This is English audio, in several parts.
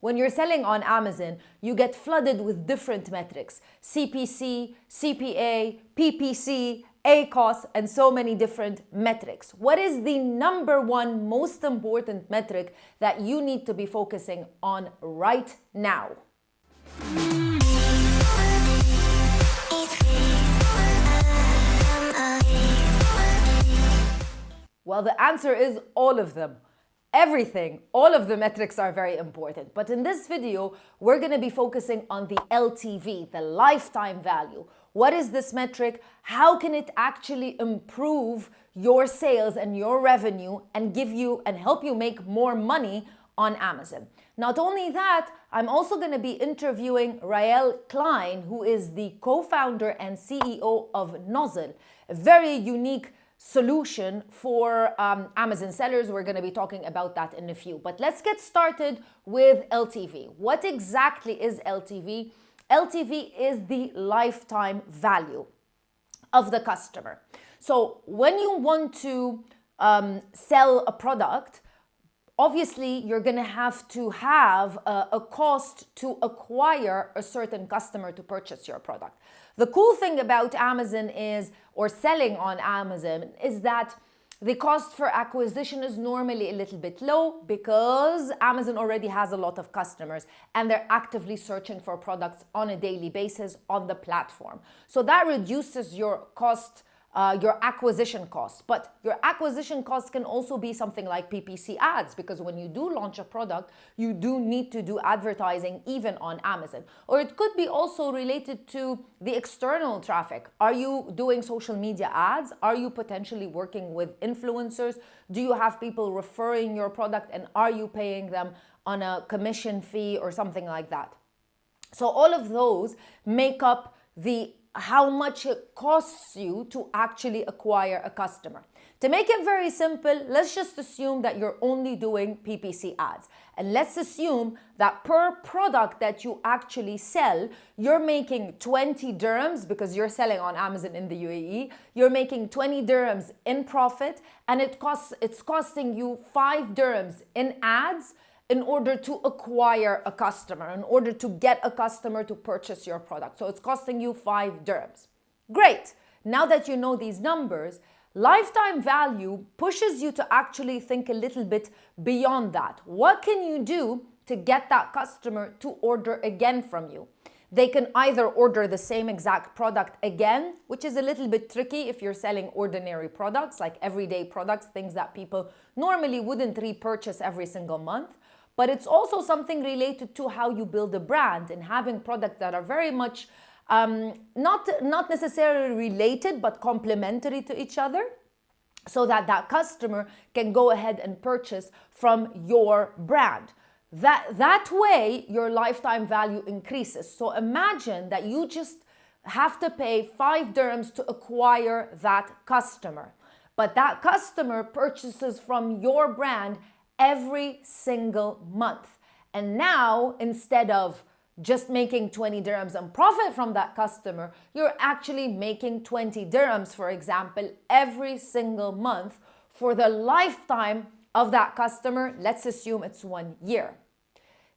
When you're selling on Amazon, you get flooded with different metrics: CPC, CPA, PPC, ACOS, and so many different metrics. What is the number one most important metric that you need to be focusing on right now? Well, the answer is all of them. Everything, all of the metrics are very important. But in this video, we're going to be focusing on the LTV, the lifetime value. What is this metric? How can it actually improve your sales and your revenue and give you and help you make more money on Amazon? Not only that, I'm also going to be interviewing Rael Klein, who is the co-founder and CEO of Nozzle, a very unique solution for Amazon sellers. We're going to be talking about that in a few. But let's get started with LTV. What exactly is LTV? LTV is the lifetime value of the customer. So when you want to sell a product, obviously you're going to have a cost to acquire a certain customer to purchase your product. The cool thing about Amazon or selling on Amazon is that the cost for acquisition is normally a little bit low because Amazon already has a lot of customers and they're actively searching for products on a daily basis on the platform. So that reduces your cost, your acquisition costs. But your acquisition costs can also be something like PPC ads, because when you do launch a product, you do need to do advertising even on Amazon. Or it could be also related to the external traffic. Are you doing social media ads? Are you potentially working with influencers? Do you have people referring your product, and are you paying them on a commission fee or something like that? So all of those make up how much it costs you to actually acquire a customer. To make it very simple, let's just assume that you're only doing PPC ads. And let's assume that per product that you actually sell, you're making 20 dirhams, because you're selling on Amazon in the UAE. You're making 20 dirhams in profit, and it's costing you 5 dirhams in ads in order to acquire a customer, in order to get a customer to purchase your product. So it's costing you 5 dirhams. Great. Now that you know these numbers, lifetime value pushes you to actually think a little bit beyond that. What can you do to get that customer to order again from you? They can either order the same exact product again, which is a little bit tricky if you're selling ordinary products, like everyday products, things that people normally wouldn't repurchase every single month. But it's also something related to how you build a brand and having products that are very much not necessarily related, but complementary to each other, so that that customer can go ahead and purchase from your brand. That way, your lifetime value increases. So imagine that you just have to pay 5 dirhams to acquire that customer. But that customer purchases from your brand every single month. And now, instead of just making 20 dirhams and profit from that customer, you're actually making 20 dirhams, for example, every single month for the lifetime of that customer. Let's assume it's 1 year.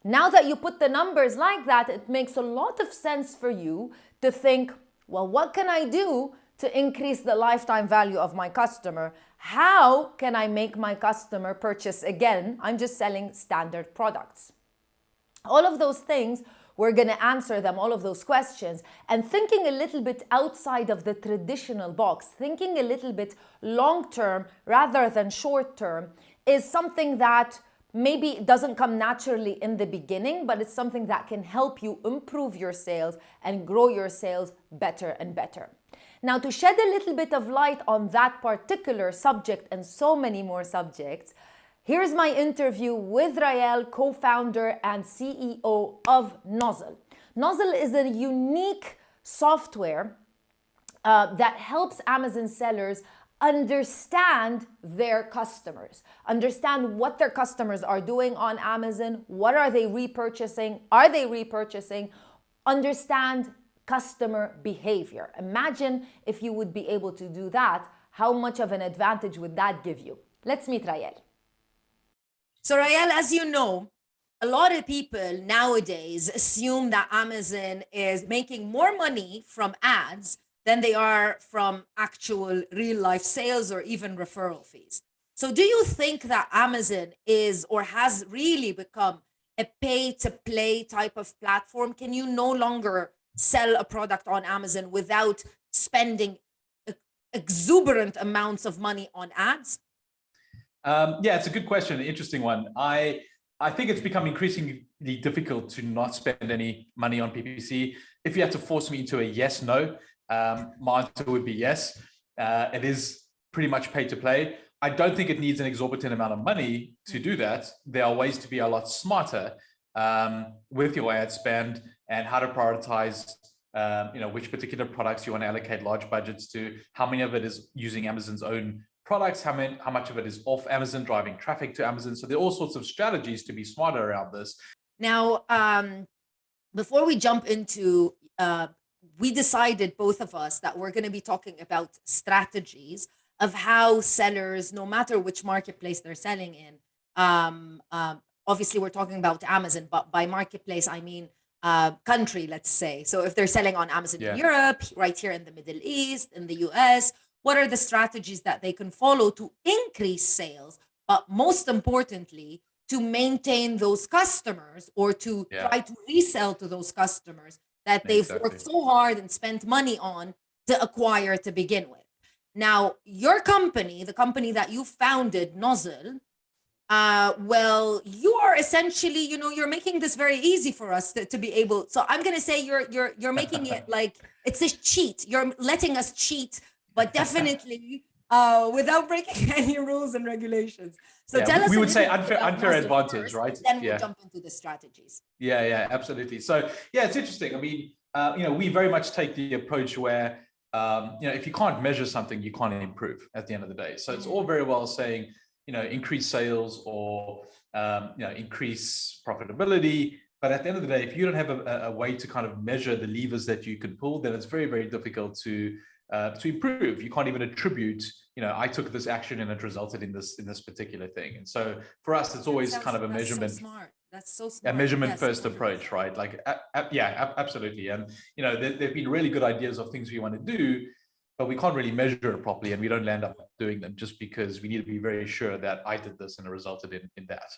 Now that you put the numbers like that, it makes a lot of sense for you to think, well, what can I do to increase the lifetime value of my customer? How can I make my customer purchase again? I'm just selling standard products. All of those things, we're going to answer them, all of those questions, and thinking a little bit outside of the traditional box, thinking a little bit long-term rather than short-term, is something that maybe doesn't come naturally in the beginning, but it's something that can help you improve your sales and grow your sales better and better. Now, to shed a little bit of light on that particular subject and so many more subjects, here's my interview with Rael, co-founder and CEO of Nozzle. Nozzle is a unique software that helps Amazon sellers understand their customers, understand what their customers are doing on Amazon, what are they repurchasing, understand customer behavior. Imagine if you would be able to do that, how much of an advantage would that give you? Let's meet Rael. So Rael, as you know, a lot of people nowadays assume that Amazon is making more money from ads than they are from actual real life sales or even referral fees. So, do you think that Amazon is or has really become a pay to play type of platform? Can you no longer sell a product on Amazon without spending exuberant amounts of money on ads? Yeah, it's a good question, an interesting one. I think it's become increasingly difficult to not spend any money on PPC. If you had to force me into a yes, no, my answer would be yes. It is pretty much pay to play. I don't think it needs an exorbitant amount of money to do that. There are ways to be a lot smarter with your ad spend and how to prioritize which particular products you want to allocate large budgets to, how many of it is using Amazon's own products, how much of it is off Amazon, driving traffic to Amazon. So there are all sorts of strategies to be smarter around this. Now, before we jump into, we decided, both of us, that we're going to be talking about strategies of how sellers, no matter which marketplace they're selling in, obviously we're talking about Amazon, but by marketplace, I mean country, let's say. So if they're selling on Amazon in Europe, right here in the Middle East, in the US, what are the strategies that they can follow to increase sales, but most importantly, to maintain those customers or to try to resell to those customers that they've worked so hard and spent money on to acquire to begin with. Now, your company, the company that you founded, Nozzle, well, you are essentially, you're making this very easy for us to be able. So I'm going to say you're making it like it's a cheat. You're letting us cheat, but definitely without breaking any rules and regulations. So tell us. We would say unfair advantage, first, right? Then we'll jump into the strategies. Yeah, absolutely. So it's interesting. I mean, we very much take the approach where, if you can't measure something, you can't improve at the end of the day. So it's all very well saying, increase sales or, increase profitability. But at the end of the day, if you don't have a way to kind of measure the levers that you can pull, then it's very, very difficult to improve. You can't even attribute, I took this action and it resulted in this particular thing. And so for us, it's always kind of a measurement. So smart. That's so smart. A measurement first approach, right? Like, absolutely. And, there've been really good ideas of things we want to do, but we can't really measure it properly, and we don't land up doing them just because we need to be very sure that I did this and it resulted in that.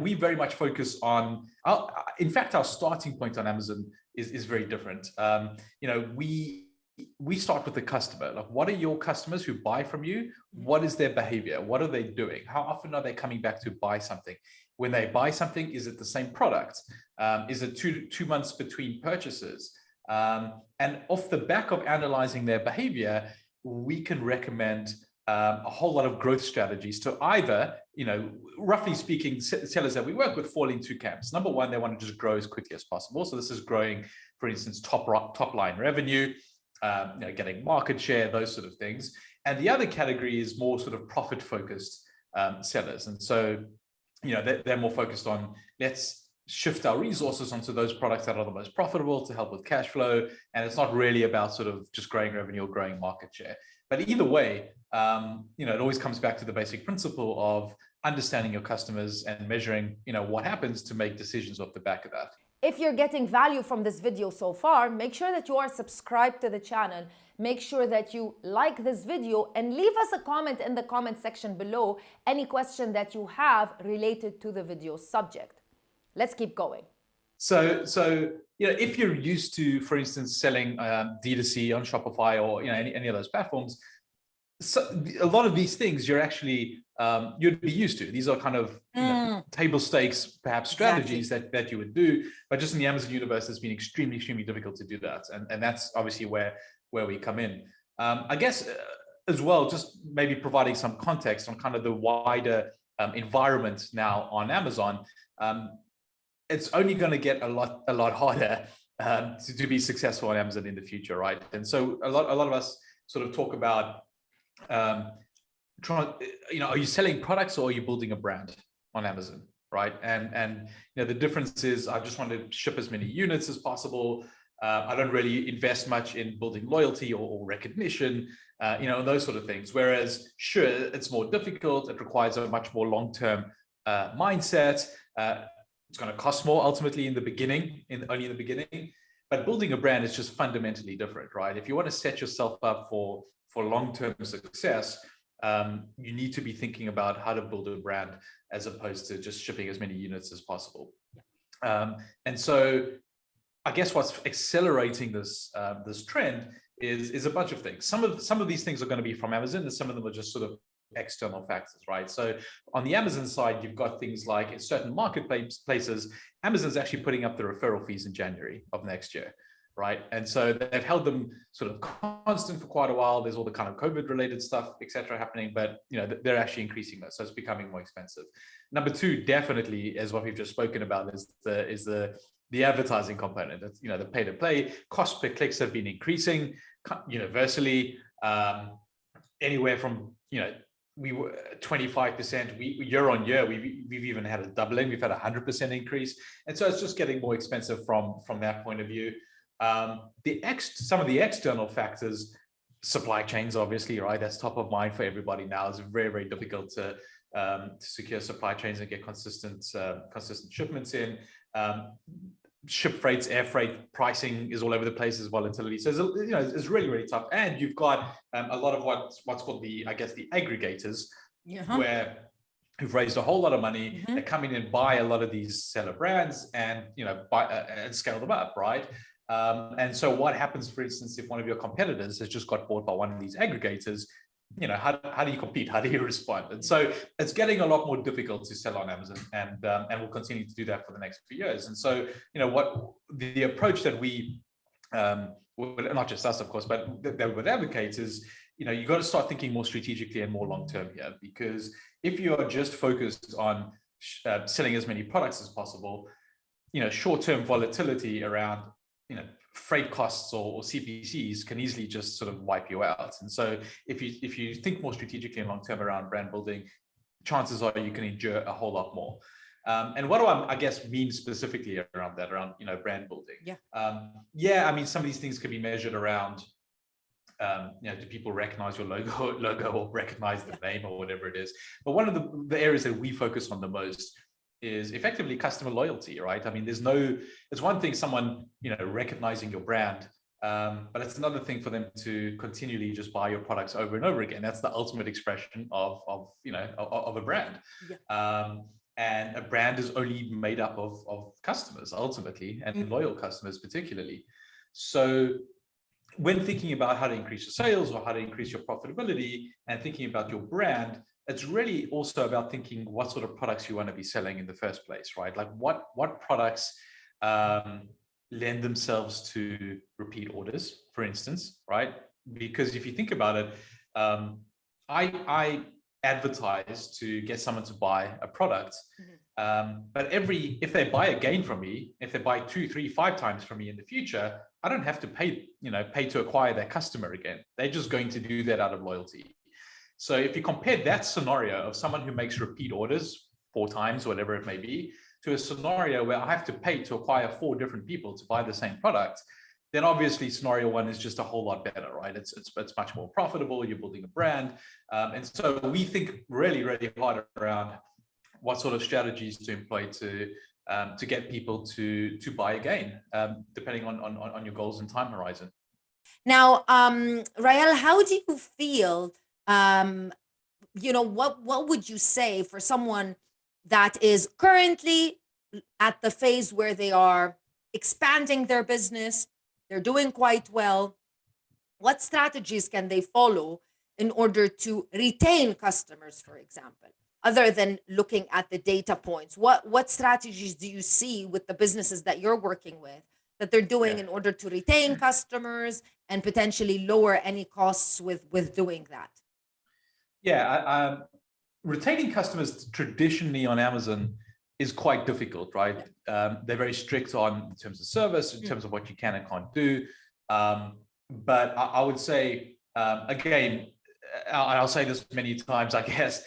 We very much focus on in fact, our starting point on Amazon is very different. We start with the customer. Like, what are your customers who buy from you? What is their behavior? What are they doing? How often are they coming back to buy something? When they buy something, is it the same product? Is it two months between purchases? And off the back of analyzing their behavior, we can recommend a whole lot of growth strategies to either, roughly speaking, sellers that we work with fall into two camps. Number one, they want to just grow as quickly as possible. So this is growing, for instance, top line revenue, getting market share, those sort of things. And the other category is more sort of profit focused sellers. And so, they're more focused on, let's shift our resources onto those products that are the most profitable to help with cash flow. And it's not really about sort of just growing revenue or growing market share. But either way, it always comes back to the basic principle of understanding your customers and measuring, what happens to make decisions off the back of that. If you're getting value from this video so far, make sure that you are subscribed to the channel. Make sure that you like this video and leave us a comment in the comment section below, any question that you have related to the video subject. Let's keep going. So if you're used to, for instance, selling D2C on Shopify or any of those platforms, so a lot of these things you're actually you'd be used to. These are kind of table stakes, perhaps strategies that you would do. But just in the Amazon universe, it's been extremely difficult to do that, and that's obviously where we come in. I guess as well, just maybe providing some context on kind of the wider environment now on Amazon. It's only going to get a lot harder to be successful on Amazon in the future, right? And so a lot of us sort of talk about are you selling products or are you building a brand on Amazon, right? And the difference is, I just want to ship as many units as possible. I don't really invest much in building loyalty or recognition, those sort of things. Whereas, sure, it's more difficult. It requires a much more long-term mindset. It's going to cost more ultimately in the beginning, only in the beginning. But building a brand is just fundamentally different, right? If you want to set yourself up for long-term success, you need to be thinking about how to build a brand as opposed to just shipping as many units as possible. And so I guess what's accelerating this this trend is a bunch of things. Some of these things are going to be from Amazon, and some of them are just sort of external factors, right? So on the Amazon side, you've got things like in certain marketplaces, Amazon's actually putting up the referral fees in January of next year, right? And so they've held them sort of constant for quite a while. There's all the kind of COVID related stuff, etc., happening, but they're actually increasing that, so it's becoming more expensive. Number two, definitely, is what we've just spoken about, is the advertising component. That's the pay to play. Cost per clicks have been increasing universally, anywhere from we were 25% year on year. We've even had a doubling. We've had 100% increase, and so it's just getting more expensive from that point of view. Some of the external factors, supply chains, obviously, right? That's top of mind for everybody now. It's very, very difficult to secure supply chains and get consistent shipments in. Ship freights, air freight pricing is all over the place as volatility. So it's really, really tough. And you've got a lot of what's called the aggregators, who've raised a whole lot of money. They come in and buy a lot of these seller brands and buy and scale them up, right? And so what happens, for instance, if one of your competitors has just got bought by one of these aggregators, how do you compete? How do you respond? And so it's getting a lot more difficult to sell on Amazon, and we'll continue to do that for the next few years. And so, what the approach that we, not just us, of course, but that would advocate is, you got to start thinking more strategically and more long-term here, because if you are just focused on selling as many products as possible, short-term volatility around, freight costs or CPCs can easily just sort of wipe you out. And so if you think more strategically and long-term around brand building, chances are you can endure a whole lot more. And what do I guess mean specifically around that, around brand building? I mean, some of these things can be measured around, do people recognize your logo or recognize the name or whatever it is? But one of the areas that we focus on the most is effectively customer loyalty, right? I mean, it's one thing someone, recognizing your brand, but it's another thing for them to continually just buy your products over and over again. That's the ultimate expression of a brand. And a brand is only made up of customers ultimately, and loyal customers particularly. So when thinking about how to increase your sales or how to increase your profitability and thinking about your brand, it's really also about thinking what sort of products you want to be selling in the first place, right? Like what products lend themselves to repeat orders, for instance, right? Because if you think about it, I advertise to get someone to buy a product, but if they buy again from me, if they buy 2, 3, 5 times from me in the future, I don't have to pay to acquire that customer again. They're just going to do that out of loyalty. So if you compare that scenario of someone who makes repeat orders 4 times, whatever it may be, to a scenario where I have to pay to acquire 4 different people to buy the same product, then obviously scenario 1 is just a whole lot better, right? It's much more profitable. You're building a brand, and so we think really, really hard around what sort of strategies to employ to get people to buy again, depending on your goals and time horizon. Now, Rael, how do you feel? What would you say for someone that is currently at the phase where they are expanding their business, they're doing quite well? What strategies can they follow in order to retain customers, for example, other than looking at the data points? What strategies do you see with the businesses that you're working with that they're doing in order to retain customers and potentially lower any costs with doing that? Retaining customers traditionally on Amazon is quite difficult, right? They're very strict in terms of service, in terms of what you can and can't do. But I would say, again, I'll say this many times, I guess,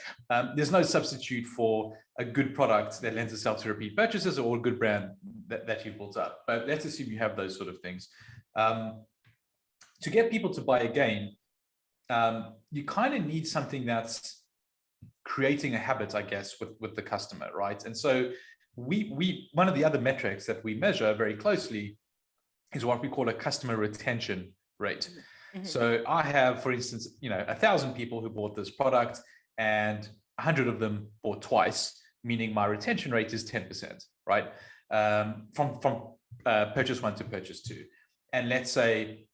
there's no substitute for a good product that lends itself to repeat purchases or a good brand that you've built up. But let's assume you have those sort of things. To get people to buy again, you kind of need something that's creating a habit, I guess, with the customer, right? And so we one of the other metrics that we measure very closely is what we call a customer retention rate. So I have, for instance, 1,000 people who bought this product and 100 of them bought twice, meaning my retention rate is 10%, right? From purchase 1 to purchase 2. And let's say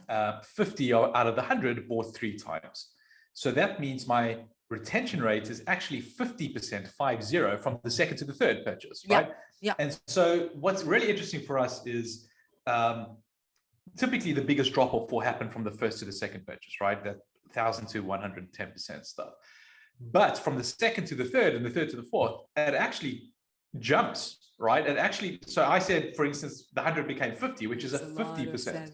50 out of the 100 bought 3 times. So that means my retention rate is actually 50%, 50, from the second to the third purchase, right? Yeah. And so what's really interesting for us is typically the biggest drop off will happen from the first to the second purchase, right? That 1,000 to 110% stuff. But from the second to the third and the third to the fourth, it actually jumps, right? It actually, so I said, for instance, the 100 became 50, which is a 50%.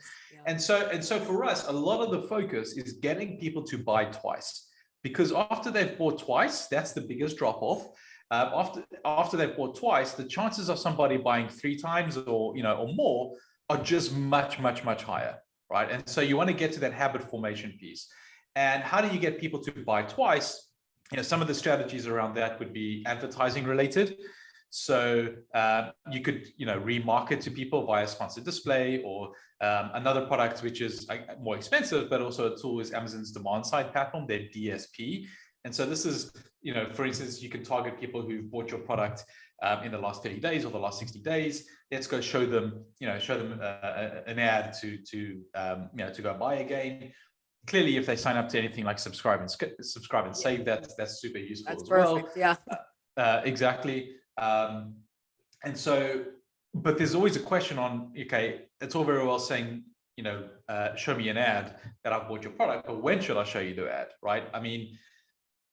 And so for us, a lot of the focus is getting people to buy twice, because after they've bought twice, that's the biggest drop off. After they've bought twice, the chances of somebody buying 3 times or more are just much higher, right? And so you want to get to that habit formation piece. And how do you get people to buy twice? Some of the strategies around that would be advertising related. So you could, remarket to people via sponsored display, or another product which is more expensive, but also a tool, is Amazon's demand side platform, their DSP. And so this is, for instance, you can target people who've bought your product in the last 30 days or the last 60 days. Let's go show them an ad to go buy again. Clearly, if they sign up to anything like subscribe and save, that's super useful. That's perfect. Yeah. Exactly. And so, but there's always a question on, okay, it's all very well saying, show me an ad that I've bought your product, but when should I show you the ad, right? I mean,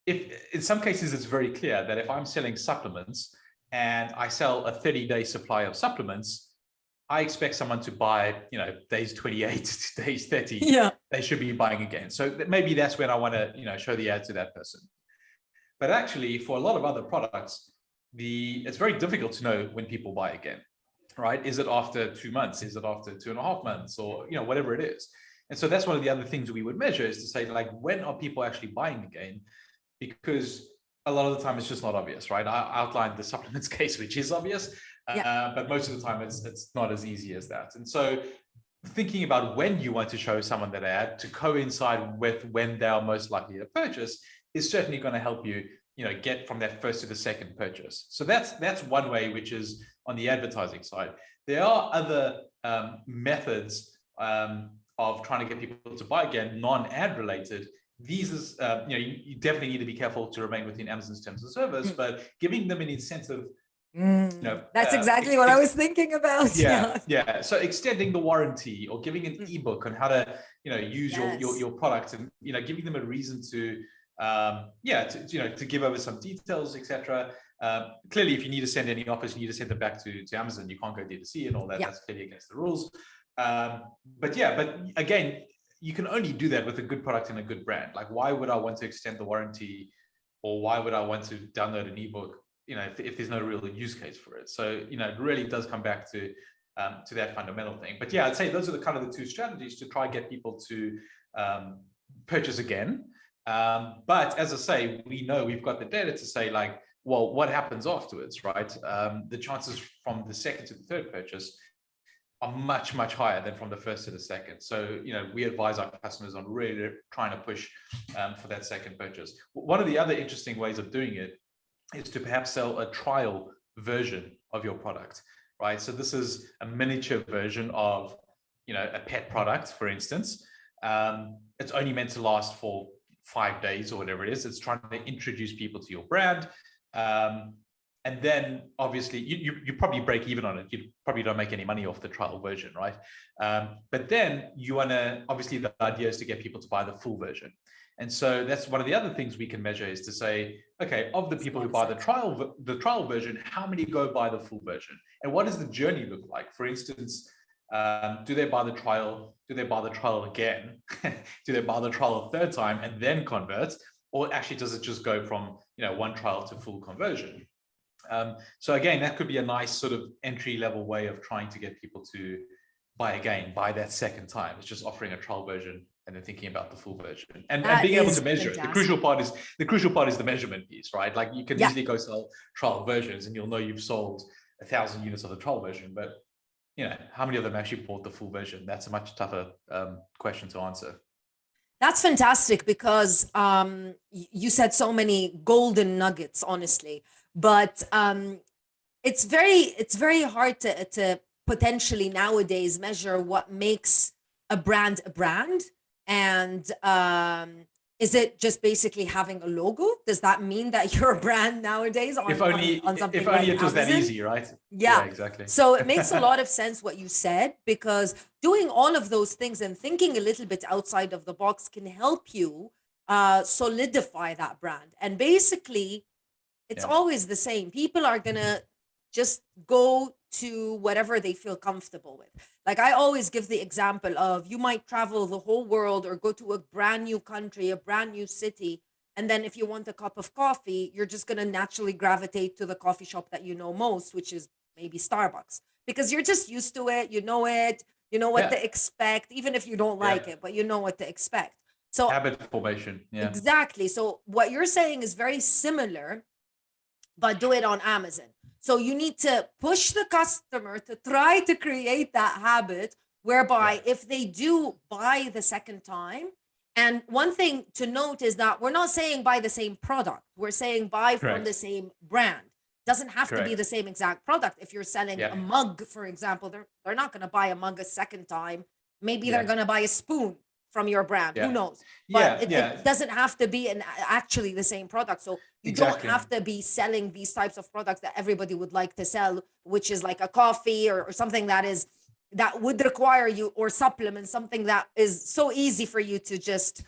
if in some cases it's very clear that if I'm selling supplements and I sell a 30-day supply of supplements, I expect someone to buy, days 28 to days 30. Yeah. They should be buying again. So maybe that's when I want to, show the ad to that person. But actually, for a lot of other products, it's very difficult to know when people buy again, right? Is it after 2 months? Is it after 2.5 months? Or, whatever it is. And so that's one of the other things we would measure, is to say, like, when are people actually buying again? Because a lot of the time it's just not obvious, right? I outlined the supplements case, which is obvious, but most of the time it's not as easy as that. And so thinking about when you want to show someone that ad to coincide with when they are most likely to purchase is certainly going to help you, get from that first to the second purchase. So that's one way, which is on the advertising side. There are other methods of trying to get people to buy again, non-ad related. These is, you definitely need to be careful to remain within Amazon's terms of service, but giving them an incentive. That's exactly what I was thinking about. Yeah. So extending the warranty, or giving an ebook on how to, use your product, and giving them a reason to, to give over some details, etc. Clearly, if you need to send any offers, you need to send them back to Amazon. You can't go D2C and all that. That's clearly against the rules. But again, you can only do that with a good product and a good brand. Like, why would I want to extend the warranty, or why would I want to download an ebook, if there's no real use case for it? So, it really does come back to that fundamental thing. But I'd say those are the kind of the two strategies to try and get people to purchase again. But as I say, we know we've got the data to say, like, well, what happens afterwards, right? The chances from the second to the third purchase are much higher than from the first to the second. So, we advise our customers on really trying to push for that second purchase. One of the other interesting ways of doing it is to perhaps sell a trial version of your product, right? So this is a miniature version of, a pet product, for instance. It's only meant to last for 5 days or whatever it is. It's trying to introduce people to your brand. And then obviously you probably break even on it. You probably don't make any money off the trial version, right? But then you want to, obviously the idea is to get people to buy the full version. And so that's one of the other things we can measure, is to say, okay, of the people who buy the trial version, how many go buy the full version? And what does the journey look like? For instance, do they buy the trial? Do they buy the trial again? Do they buy the trial a third time and then convert? Or actually, does it just go from, one trial to full conversion? So again, that could be a nice sort of entry level way of trying to get people to buy again, buy that second time. It's just offering a trial version and then thinking about the full version and That being able is to measure it. fantastic. The crucial part is the measurement piece, right? Like you can Yeah. easily go sell trial versions and you'll know you've sold 1,000 units of the trial version, but how many of them actually bought the full version? That's a much tougher question to answer. That's fantastic because you said so many golden nuggets, honestly. But it's very hard to potentially nowadays measure what makes a brand a brand. And is it just basically having a logo? Does that mean that you're a brand nowadays on something like it was that Amazon? easy, right? Yeah, exactly. So it makes a lot of sense what you said, because doing all of those things and thinking a little bit outside of the box can help you solidify that brand. And basically, it's always the same. People are gonna just go to whatever they feel comfortable with. Like I always give the example of, you might travel the whole world or go to a brand new country, a brand new city, and then if you want a cup of coffee, you're just going to naturally gravitate to the coffee shop that you know most, which is maybe Starbucks, because you're just used to it, you know what to expect, even if you don't like it, but you know what to expect. So habit formation. Yeah, exactly. So what you're saying is very similar, but do it on Amazon. So you need to push the customer to try to create that habit whereby if they do buy the second time, and one thing to note is that we're not saying buy the same product. We're saying buy from the same brand. Doesn't have to be the same exact product. If you're selling a mug, for example, they're not going to buy a mug a second time. Maybe they're going to buy a spoon from your brand. Who knows? But it doesn't have to be actually the same product. So you don't have to be selling these types of products that everybody would like to sell, which is like a coffee or something that would require you, or supplement, something that is so easy for you to just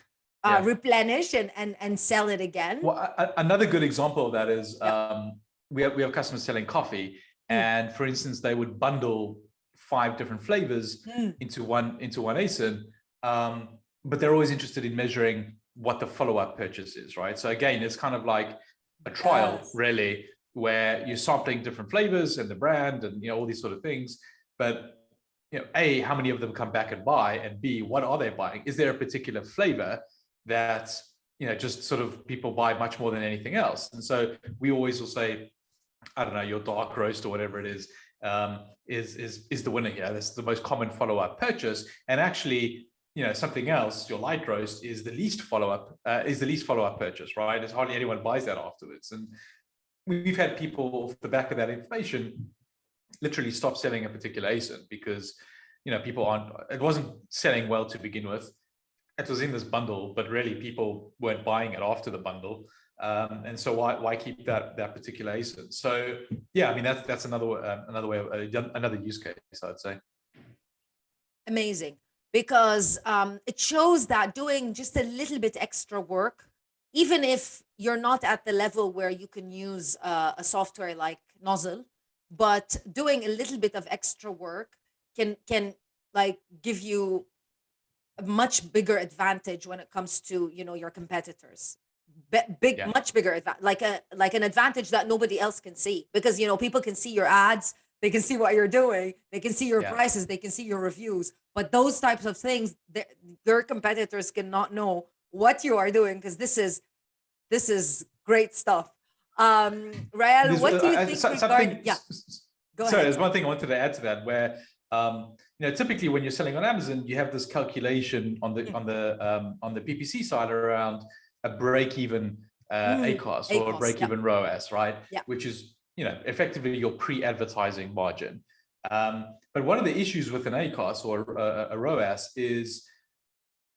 replenish and sell it again. Well, another good example of that is we have customers selling coffee, and for instance, they would bundle 5 different flavors into one ASIN. But they're always interested in measuring what the follow-up purchase is, right? So again, it's kind of like a trial, really, where you're sampling different flavors and the brand and all these sort of things. But A, how many of them come back and buy, and B, what are they buying? Is there a particular flavor that just sort of people buy much more than anything else? And so we always will say, I don't know, your dark roast or whatever it is the winner here. That's the most common follow-up purchase, and actually, something else, your light roast, is the least follow-up purchase, right? There's hardly anyone buys that afterwards. And we've had people off the back of that information literally stop selling a particular ASIN because it wasn't selling well to begin with. It was in this bundle, but really people weren't buying it after the bundle. And so why keep that particular ASIN? So yeah, I mean that's another way of another use case, I'd say. Amazing. Because it shows that doing just a little bit extra work, even if you're not at the level where you can use a software like Nozzle, but doing a little bit of extra work can like give you a much bigger advantage when it comes to your competitors. Much bigger, like an advantage that nobody else can see, because people can see your ads. They can see what you're doing. They can see your prices. They can see your reviews. But those types of things, your competitors cannot know what you are doing, because this is great stuff. Rael, what do you think regarding? Yeah, go ahead. Sorry, there's one thing I wanted to add to that, where typically when you're selling on Amazon, you have this calculation on the PPC side around a break-even ACOS or a break-even ROAS, right? Yeah. Which is effectively your pre-advertising margin. But one of the issues with an ACOS or a ROAS is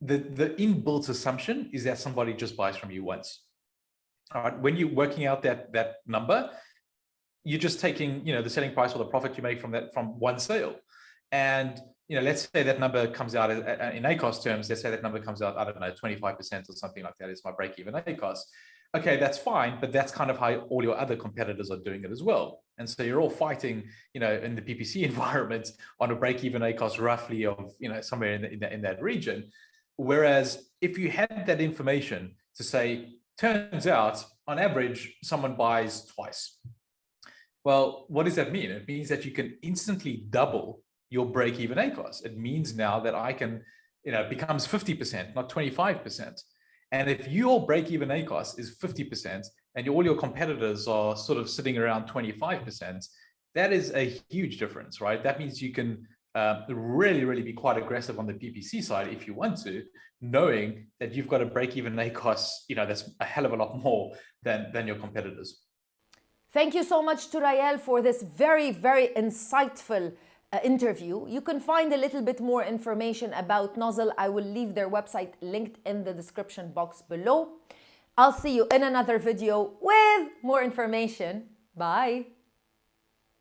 the inbuilt assumption is that somebody just buys from you once. All right, when you're working out that number, you're just taking the selling price or the profit you make from one sale. And let's say that number comes out in ACOS terms. Let's say that number comes out, I don't know, 25% or something like that is my break-even ACOS. Okay, that's fine, but that's kind of how all your other competitors are doing it as well. And so you're all fighting, in the PPC environment on a break-even ACOS roughly of, somewhere in that region. Whereas if you had that information to say, turns out on average, someone buys twice. Well, what does that mean? It means that you can instantly double your break-even ACOS. It means now that I can becomes 50%, not 25%. And if your break-even ACOS is 50% and all your competitors are sort of sitting around 25%, that is a huge difference, right? That means you can really, really be quite aggressive on the PPC side if you want to, knowing that you've got a break-even ACOS, that's a hell of a lot more than your competitors. Thank you so much to Rael for this very, very insightful interview. You can find a little bit more information about Nozzle. I will leave their website linked in the description box below. I'll see you in another video with more information. Bye.